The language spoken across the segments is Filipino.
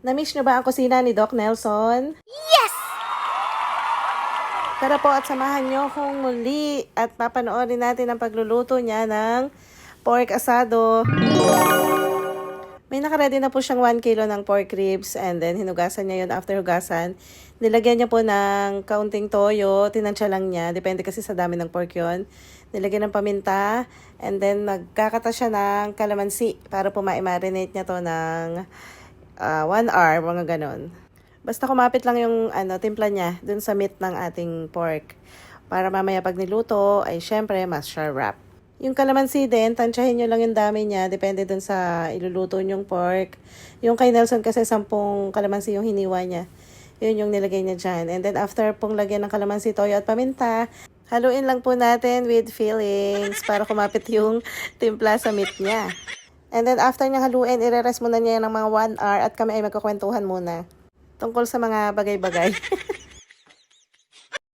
Namiss niyo ba ang kusina ni Doc Nelson? Yes! Tara po at samahan niyo akong muli at papanoorin natin ang pagluluto niya ng pork asado. May nakaredy na po siyang 1 kilo ng pork ribs and then hinugasan niya yun. After hugasan, nilagyan niya po ng kaunting toyo, tinansya lang niya. Depende kasi sa dami ng pork yun. Nilagyan ng paminta and then nagkakata siya ng kalamansi para po ma-marinate niya to ng 1 hour, mga ganon. Basta kumapit lang yung timpla niya dun sa meat ng ating pork. Para mamaya pag niluto, ay syempre mas sarap. Yung kalamansi din, tansyahin nyo lang yung dami niya. Depende dun sa iluluto nyong pork. Yung kay Nelson kasi 10 kalamansi yung hiniwa niya. Yun yung nilagay niya dyan. And then after pong lagyan ng kalamansi, toyo at paminta, haluin lang po natin with fillings para kumapit yung timpla sa meat niya. And then after niya haluin, ire-rest muna niya ng mga 1 hour at kami ay magkukwentuhan muna tungkol sa mga bagay-bagay.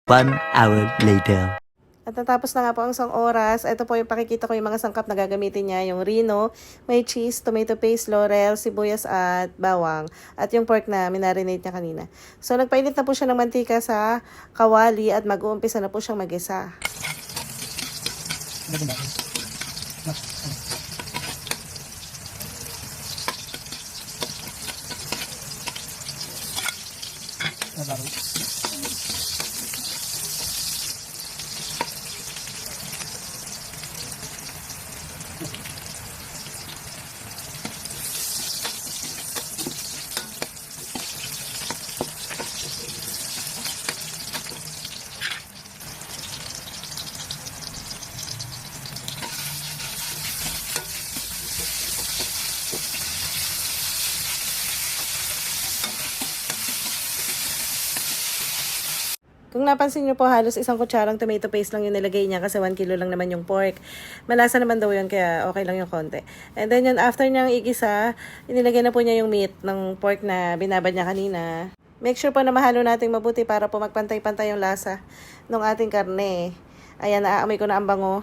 1 hour later. At natapos na nga po ang 1 oras. Ito po yung pakikita ko yung mga sangkap na gagamitin niya. Yung Reno, may cheese, tomato paste, laurel, sibuyas at bawang. At yung pork na minarinate niya kanina. So nagpainit na po siya ng mantika sa kawali at mag-uumpisa na po siyang mag-isa. Kung napansin niyo po, halos 1 kutsarang tomato paste lang yung nilagay niya kasi 1 kilo lang naman yung pork. Malasa naman daw yun kaya okay lang yung konti. And then yun, after niyang igisa, inilagay na po niya yung meat ng pork na binabad niya kanina. Make sure po na mahalo natin mabuti para po magpantay-pantay yung lasa ng ating karne. Ayan, naaamoy ko na ang bango.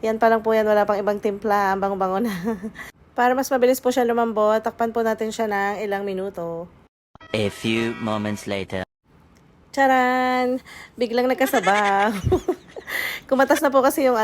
Yan pa lang po yan, wala pang ibang timpla, ang bango-bango na. Para mas mabilis po siya lumambot, takpan po natin siya ng ilang minuto. A few moments later. Charan! Biglang nagkasabaw. Kumatas na po kasi yung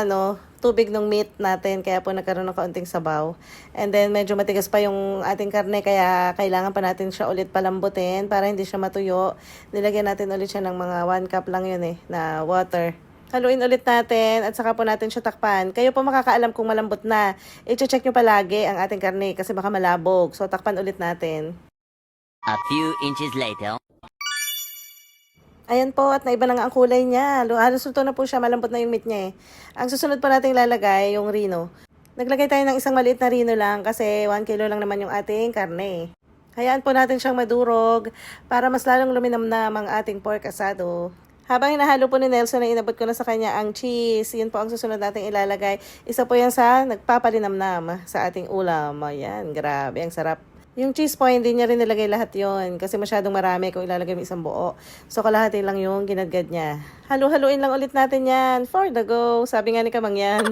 tubig ng meat natin, kaya po nagkaroon ng kaunting sabaw. And then medyo matigas pa yung ating karne, kaya kailangan pa natin siya ulit palambutin para hindi siya matuyo. Nilagyan natin ulit siya ng mga 1 cup lang yun na water. Haluin ulit natin at saka po natin siya takpan. Kayo po makakaalam kung malambot na. I-check nyo palagi ang ating karne kasi baka malabog. So takpan ulit natin. A few inches later. Ayan po, at naiba na nga ang kulay niya. Halos luto na po siya, malambot na yung meat niya Ang susunod po nating lalagay, yung Reno. Naglagay tayo ng isang maliit na Reno lang kasi 1 kilo lang naman yung ating karne. Hayaan po natin siyang madurog para mas lalong luminamnam ang ating pork asado. Habang hinahalo po ni Nelson na inabot ko na sa kanya ang cheese, yun po ang susunod nating ilalagay. Isa po yan sa nagpapalinamnam sa ating ulam. Ayan, grabe, ang sarap. Yung cheese po, hindi niya rin nilagay lahat yon kasi masyadong marami kung ilalagay mo isang buo. So, kalahati lang yung ginadgad niya. Halu-haluin lang ulit natin yan for the go. Sabi nga ni Kamang yan.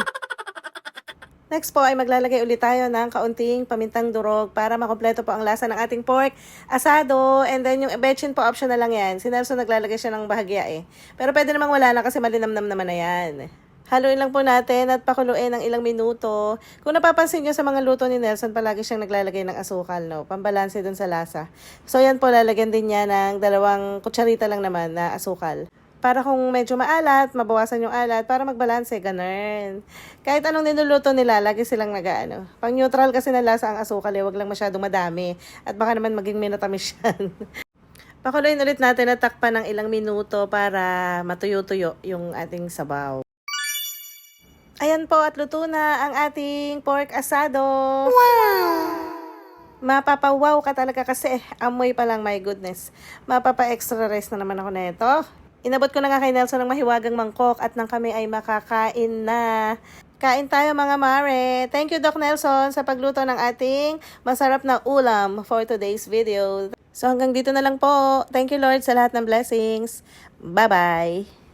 Next po ay maglalagay ulit tayo ng kaunting pamintang durog para makompleto po ang lasa ng ating pork asado. And then yung bechin po, optional lang yan. Si Nelson naglalagay siya ng bahagya Pero pwede namang wala na kasi malinamnam naman na yan. Haluin lang po natin at pakuluin ng ilang minuto. Kung napapansin nyo sa mga luto ni Nelson, palagi siyang naglalagay ng asukal, pambalanse dun sa lasa. So yan po, lalagyan din niya ng 2 kutsarita lang naman na asukal. Para kung medyo maalat, mabawasan yung alat, para magbalanse, ganun. Kahit anong niluluto nila, lagi silang pang neutral kasi na lasa ang asukal, wag lang masyadong madami. At baka naman maging minatamis yan. Pakuluin ulit natin at takpan ng ilang minuto para matuyo-tuyo yung ating sabaw. Ayan po, at luto na ang ating pork asado. Wow! Mapapawaw ka talaga kasi amoy pa lang, my goodness. Mapapa-extra rice na naman ako na ito. Inabot ko na nga kay Nelson ng mahiwagang mangkok at nang kami ay makakain na. Kain tayo mga mare. Thank you Doc Nelson sa pagluto ng ating masarap na ulam for today's video. So hanggang dito na lang po. Thank you Lord sa lahat ng blessings. Bye-bye!